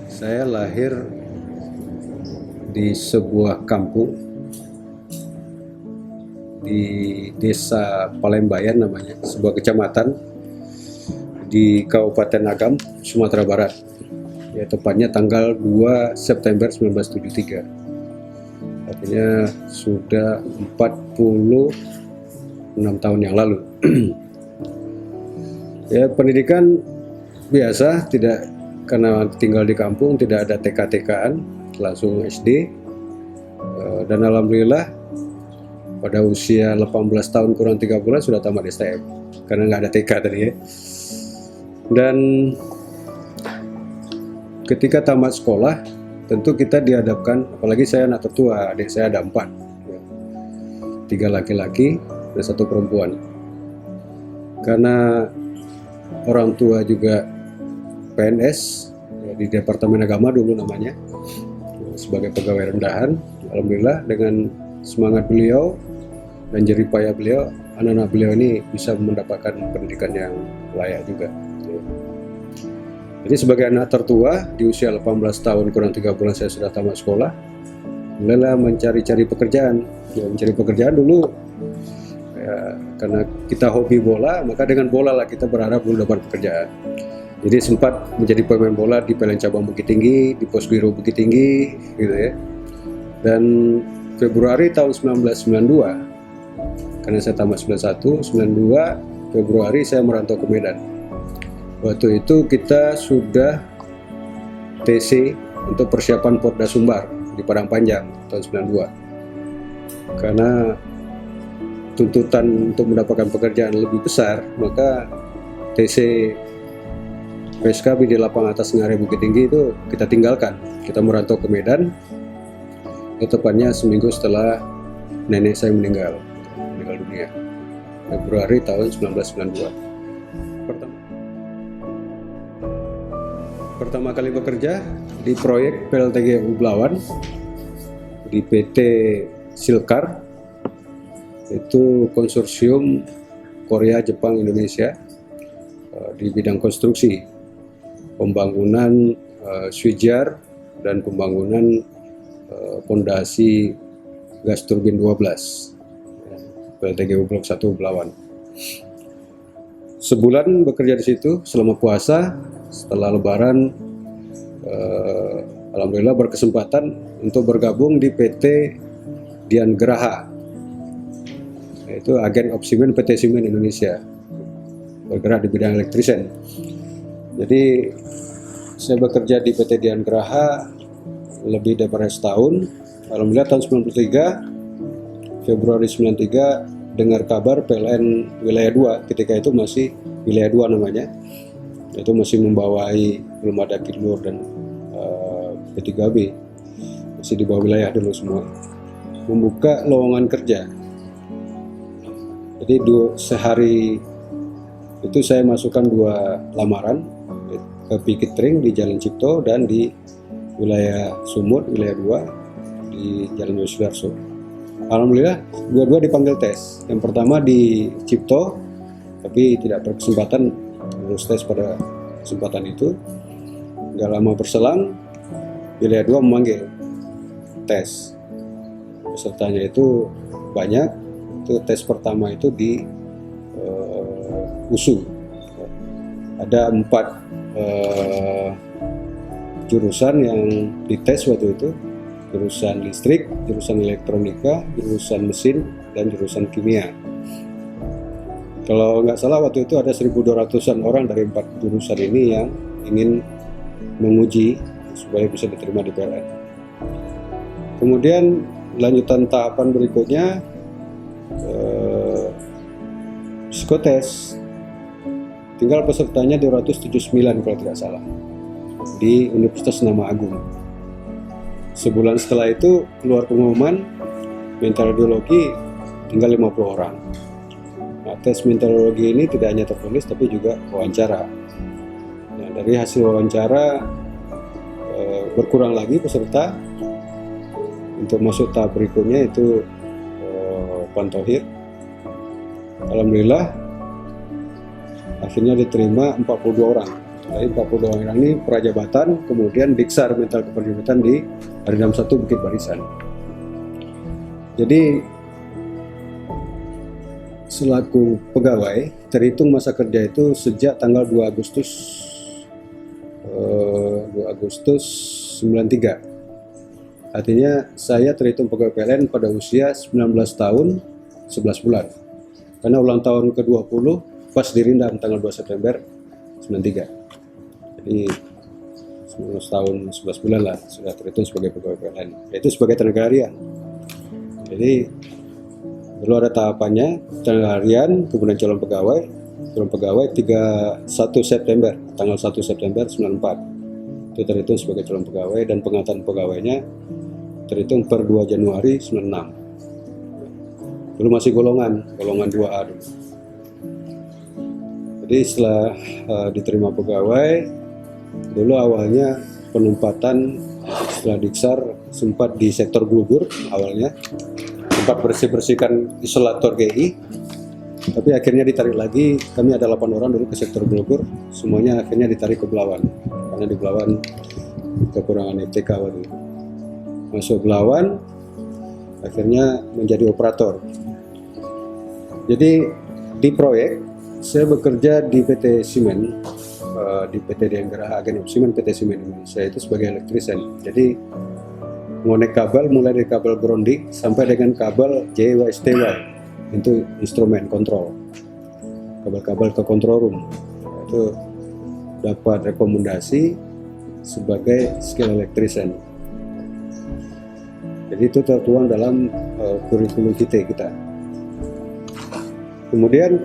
Saya lahir di sebuah kampung di Desa Palembayan namanya, sebuah kecamatan di Kabupaten Agam, Sumatera Barat. Ya, tepatnya tanggal 2 September 1973. Artinya sudah 46 tahun yang lalu. Ya, pendidikan biasa, tidak, karena tinggal di kampung tidak ada TK-TK-an, langsung SD. Dan alhamdulillah pada usia 18 tahun kurang 3 bulan sudah tamat STM, karena nggak ada TK tadi ya. Dan ketika tamat sekolah, tentu kita dihadapkan, apalagi saya anak tertua, adik saya ada 4, 3 laki-laki dan 1 perempuan. Karena orang tua juga PNS ya, di Departemen Agama dulu namanya, sebagai pegawai rendahan. Alhamdulillah dengan semangat beliau dan jerih payah beliau, anak-anak beliau ini bisa mendapatkan pendidikan yang layak juga. Jadi sebagai anak tertua di usia 18 tahun kurang 3 bulan saya sudah tamat sekolah, mulailah mencari-cari pekerjaan. Ya, mencari pekerjaan dulu ya, karena kita hobi bola, maka dengan bola lah kita berharap dulu dapat pekerjaan. Jadi sempat menjadi pemain bola di PLN Cabang Bukit Tinggi, di Pos Biru Bukit Tinggi, gitu ya. Dan Februari tahun 1992, karena saya tamat 92 Februari saya merantau ke Medan. Waktu itu kita sudah TC untuk persiapan Porda Sumbar di Padang Panjang tahun 92. Karena tuntutan untuk mendapatkan pekerjaan lebih besar, maka TC PSKB di lapang atas Ngarai Bukit Tinggi itu kita tinggalkan. Kita merantau ke Medan, tepatnya seminggu setelah nenek saya meninggal dunia, Februari tahun 1992. Pertama kali bekerja di proyek PLTGU Belawan di PT Silkar, itu konsorsium Korea, Jepang, Indonesia di bidang konstruksi, pembangunan switchgear dan pembangunan pondasi gas turbin 12 PLTGU Blok 1 Belawan. Sebulan bekerja di situ selama puasa. Setelah Lebaran, alhamdulillah berkesempatan untuk bergabung di PT Dian Geraha, yaitu agen Opsimen PT Semen Indonesia, bergerak di bidang elektrisen. Jadi saya bekerja di PT Dian Geraha lebih daripada setahun. Alhamdulillah tahun 93, Februari 93, dengar kabar PLN Wilayah 2, ketika itu masih Wilayah 2 namanya, itu masih membawai, belum ada Kilur dan P3B, masih di bawah wilayah dulu semua, membuka lowongan kerja. Jadi sehari itu saya masukkan 2 lamaran ke Pikitring di Jalan Cipto dan di wilayah Sumut, wilayah 2 di Jalan Yosudarso. Alhamdulillah dua-dua dipanggil tes. Yang pertama di Cipto, tapi tidak berkesempatan lulus tes pada kesempatan itu. Gak lama berselang, wilayah 2 memanggil tes. Pesertanya itu banyak. Itu tes pertama itu di USU. Ada 4 jurusan yang dites waktu itu. Jurusan listrik, jurusan elektronika, jurusan mesin, dan jurusan kimia. Kalau nggak salah waktu itu ada 1.200-an orang dari 4 jurusan ini yang ingin menguji supaya bisa diterima di PLN. Kemudian lanjutan tahapan berikutnya psikotes. Tinggal pesertanya 279 kalau tidak salah di Universitas Nama Agung. Sebulan setelah itu keluar pengumuman mental radiologi tinggal 50 orang. Nah, tes meteorologi ini tidak hanya tertulis tapi juga wawancara. Nah, dari hasil wawancara berkurang lagi peserta. Untuk masuk tahap berikutnya itu Pantohir. Alhamdulillah akhirnya diterima 42 orang. Dari 42 orang ini prajabatan, kemudian diksar mental keprajabatan di Harinam 1 Bukit Barisan. Jadi selaku pegawai terhitung masa kerja itu sejak tanggal 2 Agustus 93. Artinya saya terhitung pegawai PLN pada usia 19 tahun 11 bulan. Karena ulang tahun ke-20 pas dirindam tanggal 2 September 93. Jadi 19 tahun 11 bulan lah sudah terhitung sebagai pegawai PLN, yaitu sebagai tenaga harian. Jadi dulu ada tahapannya, tenaga harian, kemudian calon pegawai 31 September, tanggal 1 September 94 itu terhitung sebagai calon pegawai, dan pengangkatan pegawainya terhitung per 2 Januari 96. Dulu masih golongan 2A dulu. Jadi setelah diterima pegawai, dulu awalnya penempatan setelah diksar sempat di sektor Glugur awalnya, sempat bersih-bersihkan isolator GI, tapi akhirnya ditarik lagi. Kami ada 8 orang dulu ke sektor Glugur, semuanya akhirnya ditarik ke Belawan, karena di Belawan kekurangan FTK waktu itu. Masuk Belawan, akhirnya menjadi operator. Jadi di proyek, saya bekerja di PT Semen, di PT Dian Geraha Agen Semen, PT Semen Indonesia itu sebagai elektrisian. Jadi ngonek kabel mulai dari kabel grounding sampai dengan kabel JWSTY itu instrumen kontrol, kabel-kabel ke control room. Itu dapat rekomendasi sebagai skill electrician. Jadi itu tertuang dalam kurikulum kita. Kemudian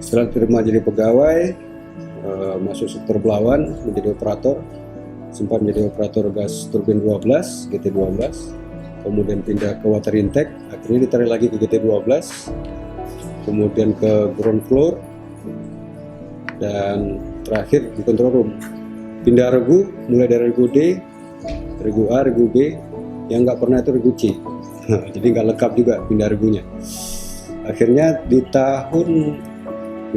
setelah terima jadi pegawai, masuk sektor Belawan menjadi operator, sempat menjadi operator gas turbin 12 GT12, kemudian pindah ke water intake, akhirnya ditarik lagi ke GT12, kemudian ke ground floor, dan terakhir di control room. Pindah regu, mulai dari regu D, regu A, regu B, yang nggak pernah itu regu C. Jadi nggak lengkap juga pindah regunya. Akhirnya di tahun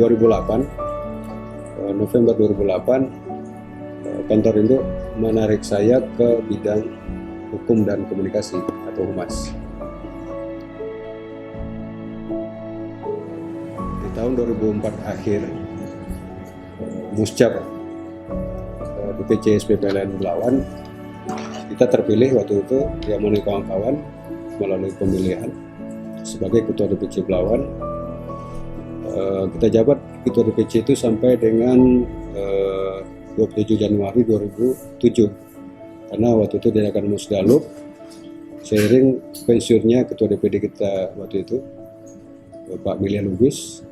2008, November 2008, kantor induk menarik saya ke bidang hukum dan komunikasi atau humas. Di tahun 2004 akhir, Muscap DPC SPPLN Belawan, kita terpilih waktu itu diamanai kawan-kawan melalui pemilihan sebagai ketua DPC Belawan. Kita jabat ketua DPC itu sampai dengan 27 Januari 2007, karena waktu itu diadakan Musdalub seiring pensiunnya ketua DPD kita waktu itu, Pak Milya Lubis.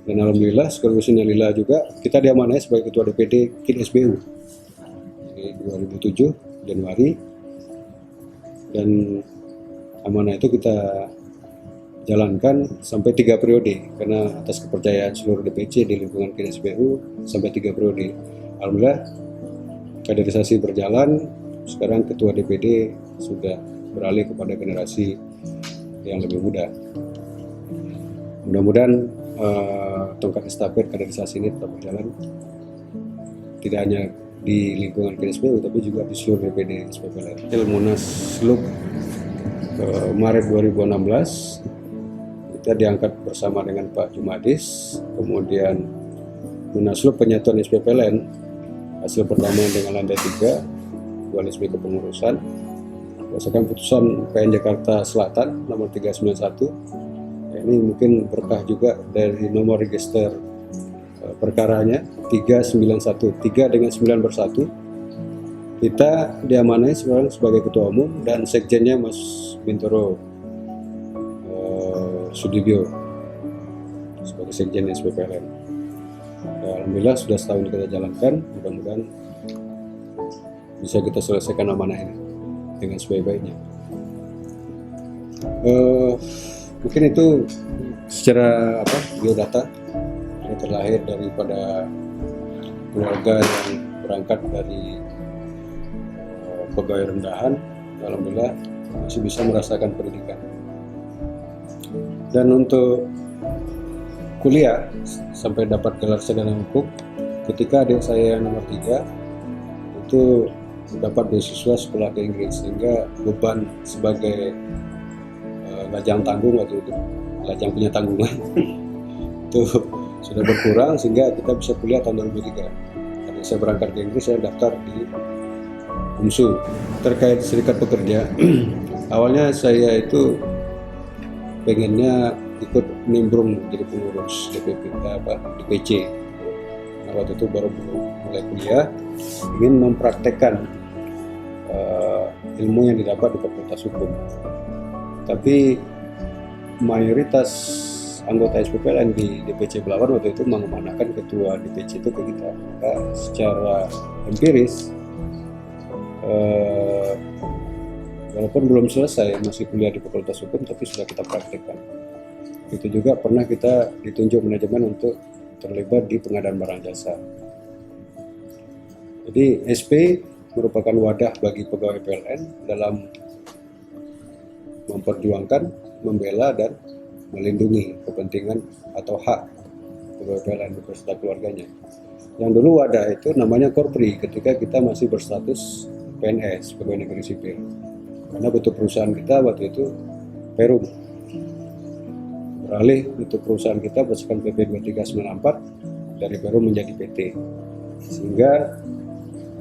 Dan alhamdulillah sekaligus innalillah juga kita diamanai sebagai ketua DPD KIN SBU di 2007 Januari, dan amanah itu kita jalankan sampai 3 periode karena atas kepercayaan seluruh DPC di lingkungan KIN SBU sampai 3 periode. Alhamdulillah kaderisasi berjalan, sekarang ketua DPD sudah beralih kepada generasi yang lebih muda. Mudah-mudahan tongkat estafet kaderisasi ini tetap berjalan, tidak hanya di lingkungan KIN SBU tapi juga di seluruh DPD SPPLN. Munaslup Maret 2016 kita diangkat bersama dengan Pak Jumadis, kemudian Munaslup penyatuan SPPLN hasil pertama dengan lantai 3 dualisme kepengurusan berdasarkan putusan PN Jakarta Selatan nomor 391. Ini mungkin berkah juga dari nomor register perkaranya 391, 3 dengan 9 bersatu. Kita diamanai sekarang sebagai ketua umum dan sekjennya Mas Bintoro Sudibyo sebagai sekjen SPPLN. Alhamdulillah sudah setahun kita jalankan, mudah-mudahan bisa kita selesaikan amanah ini dengan sebaik-baiknya. Mungkin itu secara biodata, ini terlahir daripada keluarga yang berangkat dari pegawai rendahan. Alhamdulillah masih bisa merasakan pendidikan. Dan untuk kuliah sampai dapat gelar sarjana hukum, ketika adik saya yang nomor 3 itu dapat beasiswa sekolah ke Inggris, sehingga beban sebagai lajang tanggung waktu itu, lajang punya tanggungan itu sudah berkurang, sehingga kita bisa kuliah tahun 2003. Karena saya berangkat ke Inggris, saya daftar di UMSU. Terkait serikat pekerja, awalnya saya itu pengennya ikut nimbrung jadi pengurus DPC. Nah, waktu itu baru mulai kuliah, ingin mempraktekkan ilmu yang didapat di Fakultas Hukum. Tapi mayoritas anggota SPPLN di DPC Belawan waktu itu mengemanakan ketua DPC itu ke kita. Maka secara empiris, walaupun belum selesai masih kuliah di Fakultas Hukum, tapi sudah kita praktekkan. Itu juga pernah kita ditunjuk manajemen untuk terlibat di pengadaan barang jasa. Jadi SP merupakan wadah bagi pegawai PLN dalam memperjuangkan, membela, dan melindungi kepentingan atau hak pegawai PLN beserta keluarganya. Yang dulu wadah itu namanya Korpri ketika kita masih berstatus PNS, pegawai negeri sipil. Karena bentuk perusahaan kita waktu itu Perum. Beralih bentuk perusahaan kita berdasarkan PP 2394 dari Perum menjadi PT. Sehingga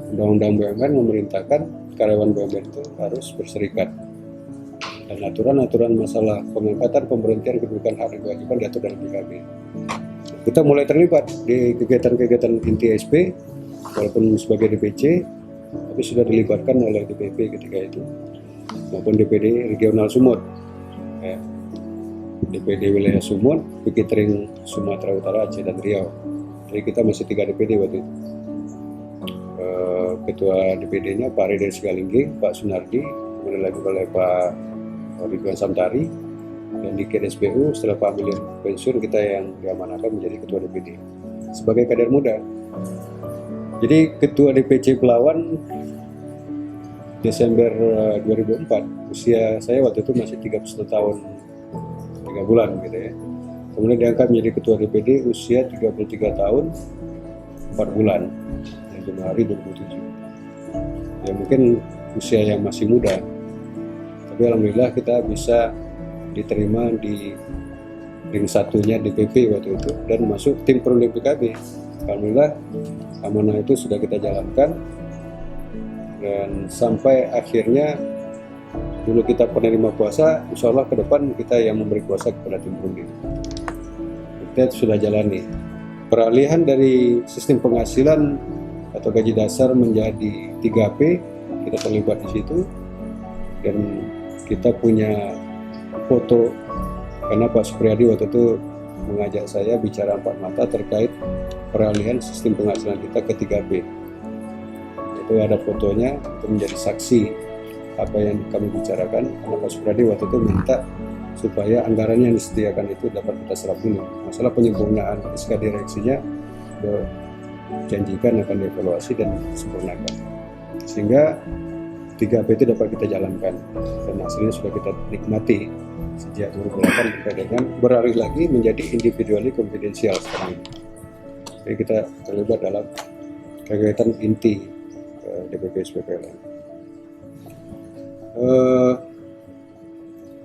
Undang-Undang BUMN memerintahkan karyawan BUMN itu harus berserikat. Dan aturan-aturan masalah pengangkatan, pemberhentian, kedudukan, hak dan kewajiban diatur dalam PKB. Kita mulai terlibat di kegiatan-kegiatan inti SP, walaupun sebagai DPC, tapi sudah dilibatkan oleh DPP ketika itu, maupun DPD regional Sumut, DPD wilayah Sumut, Pikitring Sumatera Utara, Aceh, dan Riau. Jadi kita masih 3 DPD waktu itu. Ketua DPD-nya Pak Reden Sigalingging, Pak Sunardi, kemudian lagi oleh Pak Ridwan Samtari, dan di KDSPU setelah Pak Milir pensiun, kita yang diamanahkan menjadi ketua DPD sebagai kader muda. Jadi ketua DPC Belawan Desember 2004, usia saya waktu itu masih 31 tahun 3 bulan gitu ya. Kemudian diangkat menjadi ketua DPD usia 33 tahun 4 bulan, Januari 2007. Ya mungkin usia yang masih muda, tapi alhamdulillah kita bisa diterima di ring satunya DPP waktu itu dan masuk tim Perunding PKB. Alhamdulillah amanah itu sudah kita jalankan, dan sampai akhirnya dulu kita penerima kuasa, insya Allah ke depan kita yang memberi kuasa kepada tim Perunding. Kita sudah jalani peralihan dari sistem penghasilan atau gaji dasar menjadi 3P, kita terlibat di situ, dan kita punya foto karena Pak Supriyadi waktu itu mengajak saya bicara 4 mata terkait peralihan sistem penghasilan kita ke 3P. Itu ada fotonya, itu menjadi saksi apa yang kami bicarakan, karena Pak Supriyadi waktu itu minta supaya anggaran yang disediakan itu dapat kita serap dulu. Masalah penyempurnaan SK direksinya janjikan akan dievaluasi dan disempurnakan, sehingga 3P itu dapat kita jalankan, dan hasilnya sudah kita nikmati sejak 2008 sampai dengan beralih lagi menjadi individually confidential sekarang ini. Jadi kita terlibat dalam kegiatan inti DPP SPPLN.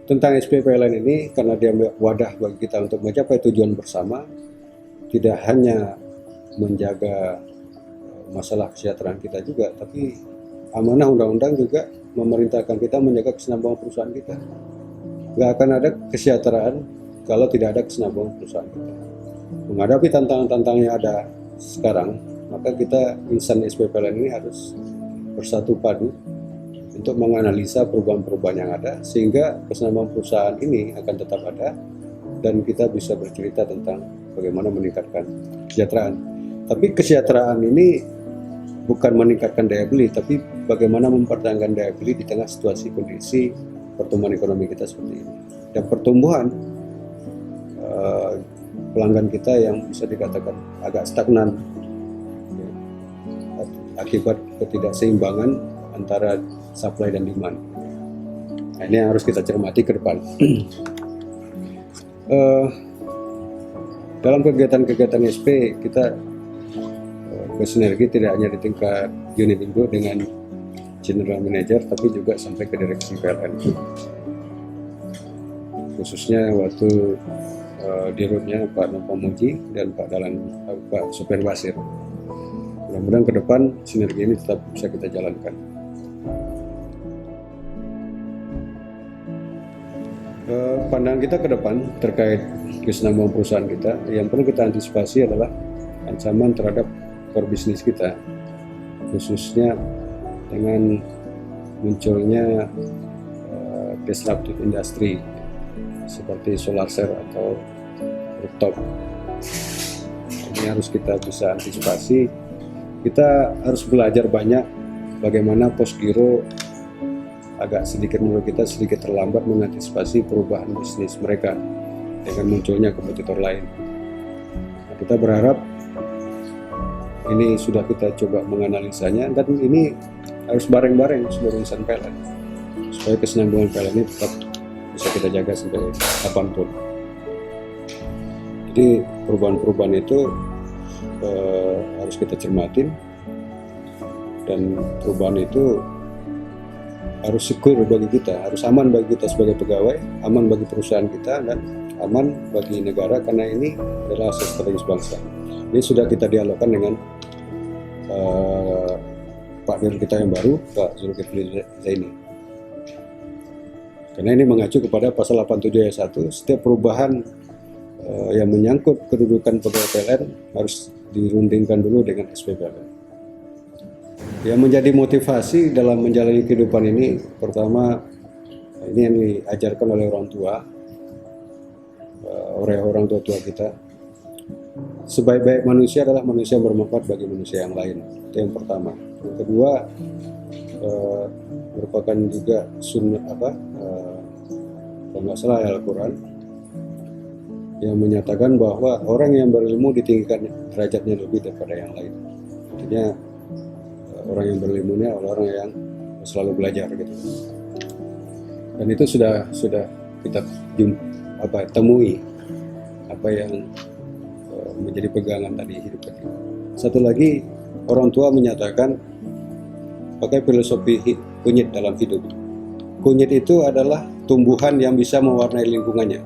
Tentang SPPLN ini, karena dia wadah bagi kita untuk mencapai tujuan bersama, tidak hanya menjaga masalah kesejahteraan kita juga, tapi amanah undang-undang juga memerintahkan kita menjaga kesinambungan perusahaan kita. Nggak akan ada kesejahteraan kalau tidak ada kesinambungan perusahaan kita. Menghadapi tantangan-tantangan yang ada sekarang, maka kita insan SPPLN ini harus bersatu padu untuk menganalisa perubahan-perubahan yang ada, sehingga kesinambungan perusahaan ini akan tetap ada, dan kita bisa bercerita tentang bagaimana meningkatkan kesejahteraan. Tapi kesejahteraan ini bukan meningkatkan daya beli, tapi bagaimana mempertahankan daya beli di tengah situasi kondisi pertumbuhan ekonomi kita seperti ini. Dan pertumbuhan pelanggan kita yang bisa dikatakan agak stagnan akibat ketidakseimbangan antara supply dan demand. Nah, ini yang harus kita cermati ke depan. Eh, dalam kegiatan-kegiatan SP kita bersinergi tidak hanya di tingkat unit induk dengan general manager, tapi juga sampai ke direksi PLN. Khususnya waktu dirutnya Pak Nopamuji dan Pak Sofian Basir. Mudah-mudahan ke depan sinergi ini tetap bisa kita jalankan. Pandangan kita ke depan terkait kesinambungan perusahaan kita, yang perlu kita antisipasi adalah ancaman terhadap core bisnis kita, khususnya dengan munculnya disruptive industry seperti solar cell atau rooftop. Ini harus kita bisa antisipasi. Kita harus belajar banyak bagaimana Postgiro agak sedikit, menurut kita sedikit terlambat mengantisipasi perubahan bisnis mereka dengan munculnya kompetitor lain. Nah, kita berharap ini sudah kita coba menganalisanya, dan ini harus bareng-bareng seluruh insan PLN supaya kesinambungan PLN ini tetap bisa kita jaga sampai kapanpun. Jadi perubahan-perubahan itu harus kita cermatin, dan perubahan itu harus secure bagi kita, harus aman bagi kita sebagai pegawai, aman bagi perusahaan kita, dan aman bagi negara, karena ini adalah aset strategis bangsa. Ini sudah kita dialogkan dengan Pak Dir kita yang baru, Pak Zulkifli Zaini. Karena ini mengacu kepada pasal 87 ayat 1, setiap perubahan yang menyangkut kedudukan pegawai PLN harus dirundingkan dulu dengan SP PLN. Yang menjadi motivasi dalam menjalani kehidupan ini, pertama, ini yang diajarkan oleh orang tua, orang tua kita. Sebaik-baik manusia adalah manusia yang bermanfaat bagi manusia yang lain. Itu yang pertama. Yang kedua, merupakan juga sunnah kalau nggak salah Al-Quran yang menyatakan bahwa orang yang berilmu ditinggikan derajatnya lebih daripada yang lain. Artinya orang yang berilmu ini adalah orang yang selalu belajar gitu. Dan itu sudah kita temui apa yang menjadi pegangan tadi hidup kita. Satu lagi, orang tua menyatakan pakai filosofi kunyit dalam hidup. Kunyit itu adalah tumbuhan yang bisa mewarnai lingkungannya.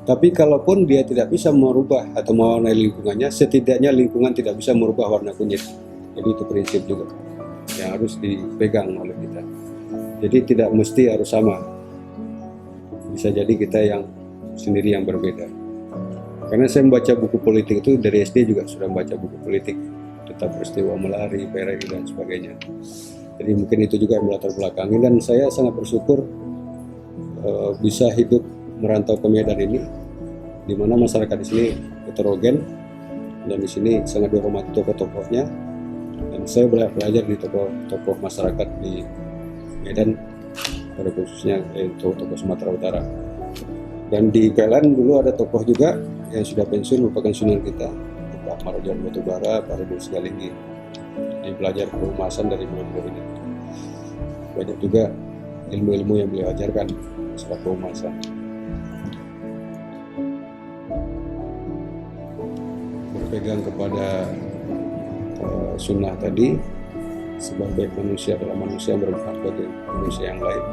Tapi kalaupun dia tidak bisa merubah atau mewarnai lingkungannya, setidaknya lingkungan tidak bisa merubah warna kunyit. Jadi itu prinsip juga yang harus dipegang oleh kita. Jadi tidak mesti harus sama. Bisa jadi kita yang sendiri yang berbeda. Karena saya membaca buku politik itu dari SD juga sudah membaca buku politik, tentang peristiwa Melari, PRI dan sebagainya. Jadi mungkin itu juga yang melatar belakangi, dan saya sangat bersyukur bisa hidup merantau ke Medan ini, di mana masyarakat di sini heterogen dan di sini sangat dihormati tokoh-tokohnya, dan saya belajar di tokoh masyarakat di Medan, pada khususnya tokoh Sumatera Utara. Dan di PLN dulu ada tokoh juga yang sudah pensiun, merupakan senior kita, Pak Marjan Batubara, Pak Rudolf Sigalinggi. Dia belajar kehumasan dari beliau ini. Banyak juga ilmu-ilmu yang beliau ajarkan soal kehumasan. Berpegang kepada sunnah tadi, sebagai manusia adalah manusia yang bermanfaat bagi manusia yang lain.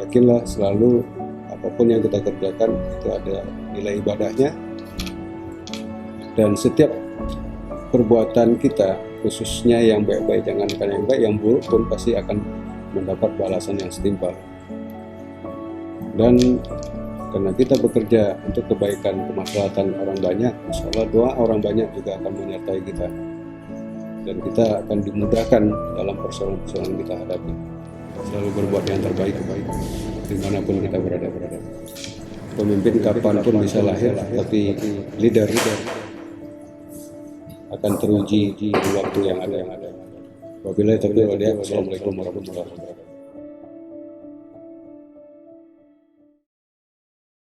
Yakinlah selalu apapun yang kita kerjakan itu ada nilai ibadahnya, dan setiap perbuatan kita, khususnya yang baik-baik, jangankan yang baik, yang buruk pun pasti akan mendapat balasan yang setimpal. Dan karena kita bekerja untuk kebaikan kemaslahatan orang banyak, insya Allah doa orang banyak juga akan menyertai kita, dan kita akan dimudahkan dalam persoalan-persoalan yang kita hadapi. Selalu berbuat yang terbaik dimanapun kita berada. Pemimpin kapanpun bisa lahir, tapi leader akan teruji di waktu yang ada. Wabillahi taufiq wal hidayah. Wassalamualaikum warahmatullahi wabarakatuh.